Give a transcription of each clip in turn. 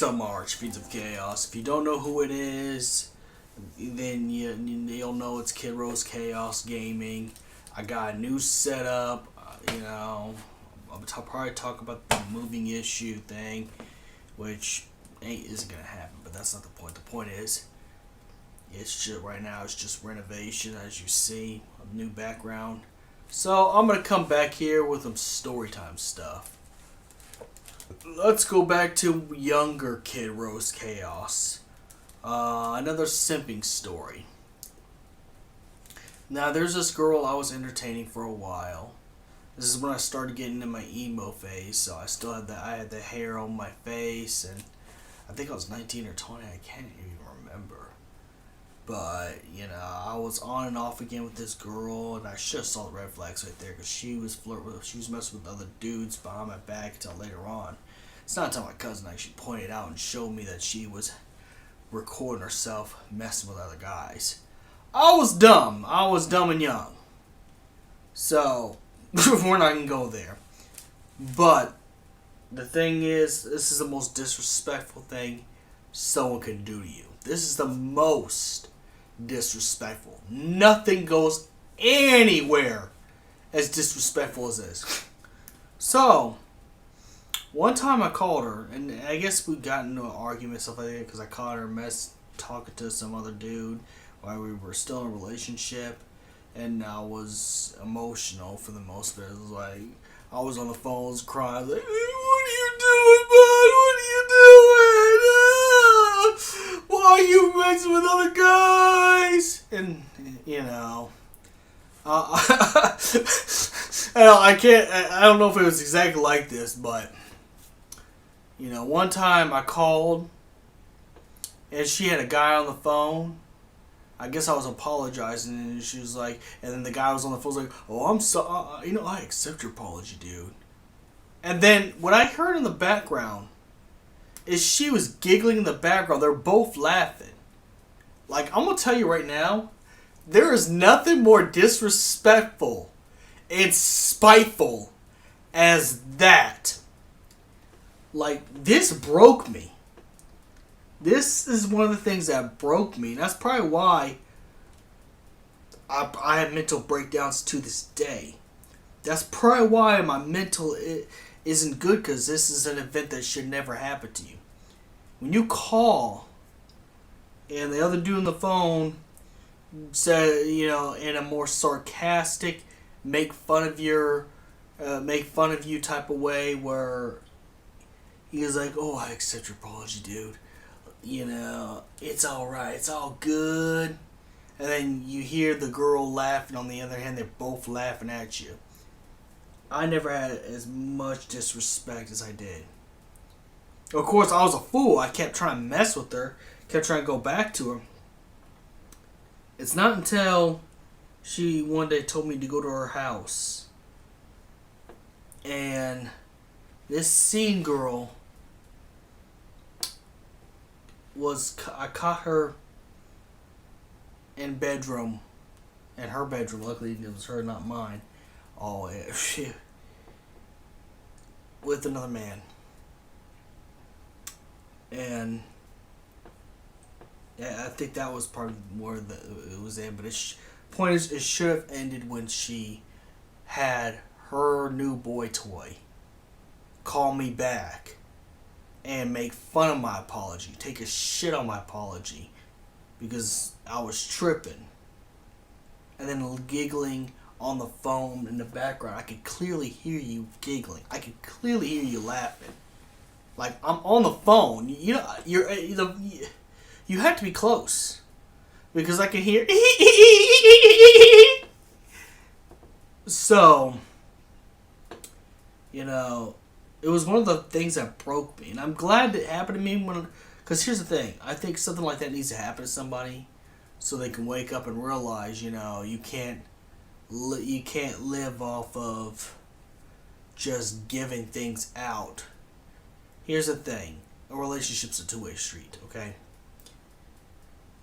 What's up, my Archfiends of Chaos? If you don't know who it is, then you'll know it's Kid Rose Chaos Gaming. I got a new setup. I'll probably talk about the moving issue thing, which isn't gonna happen. But that's not the point. The point is, it's just right now. It's just renovation, as you see, a new background. So I'm gonna come back here with some storytime stuff. Let's go back to younger Kid Rose Chaos. Another simping story. Now, there's this girl I was entertaining for a while. This is when I started getting in my emo phase, so I had the hair on my face, and I think I was 19 or 20, I can't even remember. But, I was on and off again with this girl, and I should have saw the red flags right there, because she was messing with other dudes behind my back until later on. It's not until my cousin actually pointed out and showed me that she was recording herself messing with other guys. I was dumb and young. So, we're not going to go there. But, the thing is, this is the most disrespectful thing someone can do to you. This is the most disrespectful. Nothing goes anywhere as disrespectful as this. So, one time I called her, and I guess we got into an argument and stuff like that because I caught her talking to some other dude while we were still in a relationship, and I was emotional for the most part. It was like, I was on the phone crying, like, what are you doing, bud? What are you doing? Why are you messing with other guys? And, I don't know if it was exactly like this, but, one time I called, and she had a guy on the phone. I guess I was apologizing, and she was like, and then the guy was on the phone, was like, oh, I'm sorry, I accept your apology, dude. And then what I heard in the background is she was giggling in the background. They're both laughing. Like, I'm going to tell you right now, there is nothing more disrespectful and spiteful as that. Like, this broke me. This is one of the things that broke me. And that's probably why I have mental breakdowns to this day. That's probably why my mental isn't good, because this is an event that should never happen to you. When you call and the other dude on the phone said, in a more sarcastic, make fun of you type of way, where he was like, oh, I accept your apology, dude. It's alright, it's all good. And then you hear the girl laughing on the other hand, they're both laughing at you. I never had as much disrespect as I did. Of course, I was a fool. I kept trying to mess with her, kept trying to go back to her. It's not until she one day told me to go to her house. And this scene girl I caught her in her bedroom. Luckily, it was her, not mine. Oh, yeah, shit. With another man. And yeah, I think that was part of where it was in. But point is, it should have ended when she had her new boy toy call me back and make fun of my apology, take a shit on my apology, because I was tripping. And then giggling on the phone in the background. I could clearly hear you giggling. I could clearly hear you laughing. Like, I'm on the phone. You have to be close, because I can hear. So, it was one of the things that broke me, and I'm glad it happened to me because here's the thing: I think something like that needs to happen to somebody, so they can wake up and realize, you can't live off of just giving things out. Here's the thing: a relationship's a two-way street, okay?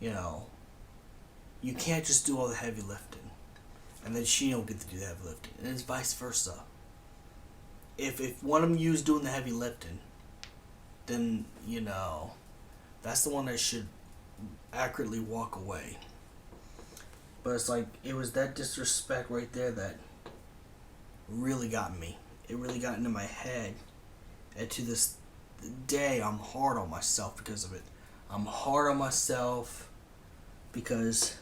You can't just do all the heavy lifting, and then she don't get to do the heavy lifting, and it's vice versa. If one of you is doing the heavy lifting, then, that's the one that should accurately walk away. But it's like, it was that disrespect right there that really got me. It really got into my head. And to this day, I'm hard on myself because of it. I'm hard on myself because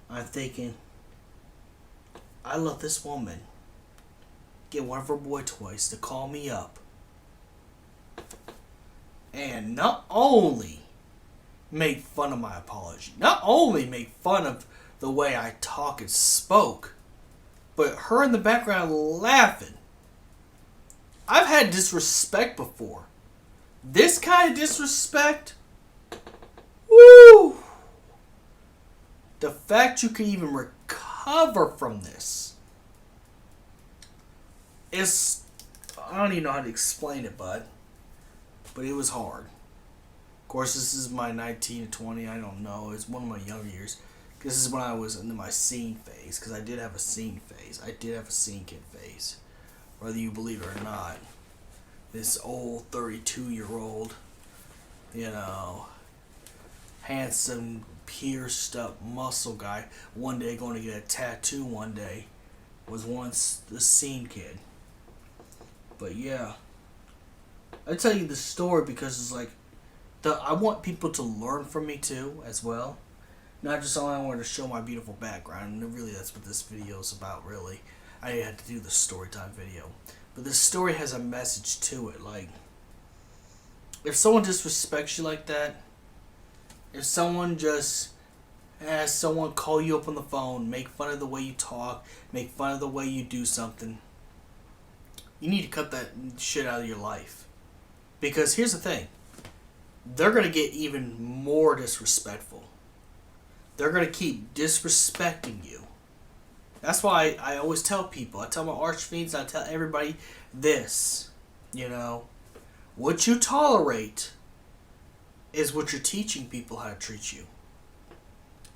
I'm thinking, I let this woman get one of her boy toys to call me up and not only make fun of my apology, not only make fun of the way I talk and spoke, but her in the background laughing. I've had disrespect before. This kind of disrespect, woo! The fact you can even recover from this is, I don't even know how to explain it, bud. But it was hard. Of course, this is my 19 to 20, I don't know. It's one of my younger years. This is when I was into my scene phase, because I did have a scene phase. I did have a scene kid phase. Whether you believe it or not. This old 32-year-old, handsome, pierced up muscle guy, one day going to get a tattoo one day, was once the scene kid. But yeah, I tell you the story because it's like, I want people to learn from me too, as well. Not just only I wanted to show my beautiful background, and really that's what this video is about, really. I had to do the story time video. But this story has a message to it, like, if someone disrespects you like that, if someone just has someone call you up on the phone, make fun of the way you talk, make fun of the way you do something, you need to cut that shit out of your life. Because here's the thing, they're going to get even more disrespectful. They're going to keep disrespecting you. That's why I always tell people, I tell my arch fiends, I tell everybody this, what you tolerate is what you're teaching people how to treat you.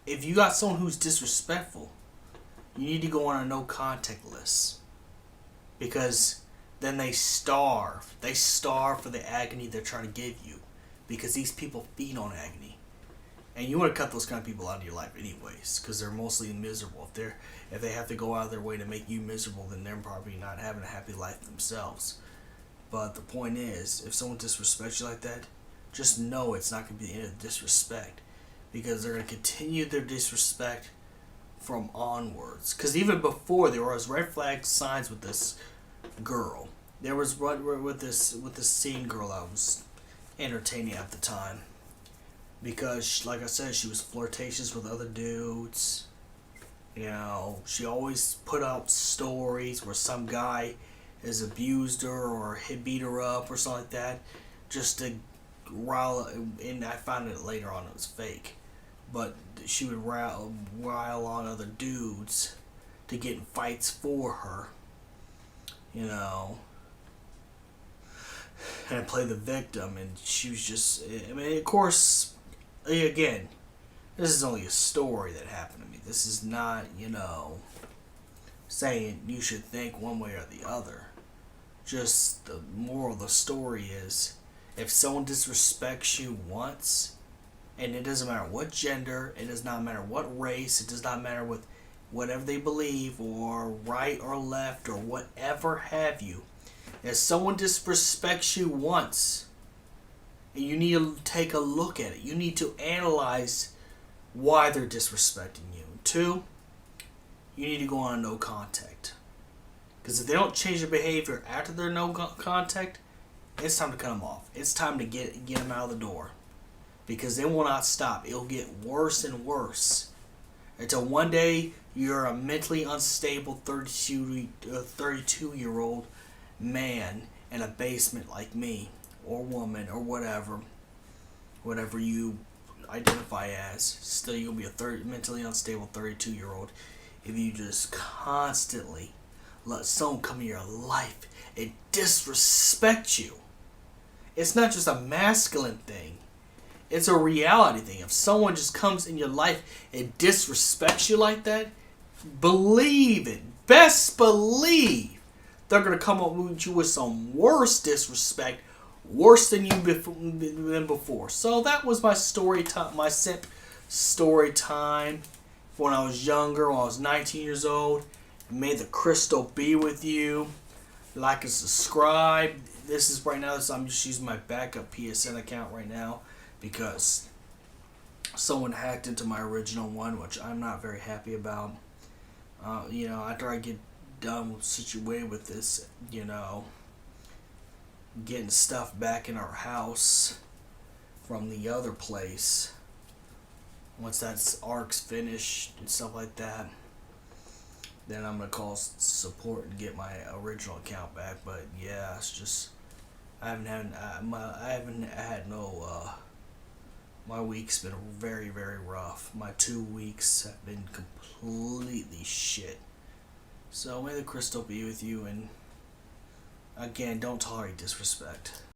If you got someone who's disrespectful, you need to go on a no contact list. Because then they starve. They starve for the agony they're trying to give you. Because these people feed on agony. And you want to cut those kind of people out of your life anyways, because they're mostly miserable. If they have to go out of their way to make you miserable, then they're probably not having a happy life themselves. But the point is, if someone disrespects you like that, just know it's not going to be the end of the disrespect, because they're going to continue their disrespect from onwards. Because even before, there was red flag signs with this girl. There was with this scene girl I was entertaining at the time. Because, like I said, she was flirtatious with other dudes. She always put out stories where some guy has abused her or beat her up or something like that. Just to rile, and I found it later on it was fake. But she would rile on other dudes to get in fights for her. And play the victim. And she was just, of course, again, this is only a story that happened to me. This is not, saying you should think one way or the other. Just the moral of the story is, if someone disrespects you once, and it doesn't matter what gender, it does not matter what race, it does not matter with whatever they believe, or right or left, or whatever have you, if someone disrespects you once, you need to take a look at it. You need to analyze why they're disrespecting you. 2, you need to go on a no contact. Because if they don't change their behavior after their no contact, it's time to cut them off. It's time to get them out of the door. Because they will not stop. It'll get worse and worse. Until one day, you're a mentally unstable 32-year-old man in a basement like me. Or woman, or whatever you identify as. Still, you'll be a mentally unstable 32-year-old if you just constantly let someone come in your life and disrespect you. It's not just a masculine thing. It's a reality thing. If someone just comes in your life and disrespects you like that, believe it. Best believe they're going to come up with you with some worse disrespect worse than than before. So that was my story time, my simp story time. When I was younger, when I was 19 years old. May the crystal be with you. Like and subscribe. This is right now. I'm just using my backup PSN account right now because someone hacked into my original one, which I'm not very happy about. After I get done situated with this, getting stuff back in our house from the other place. Once that arc's finished and stuff like that, then I'm gonna call support and get my original account back. But yeah, it's just I haven't had no. My week's been very, very rough. My 2 weeks have been completely shit. So may the crystal be with you, and again, don't tolerate disrespect.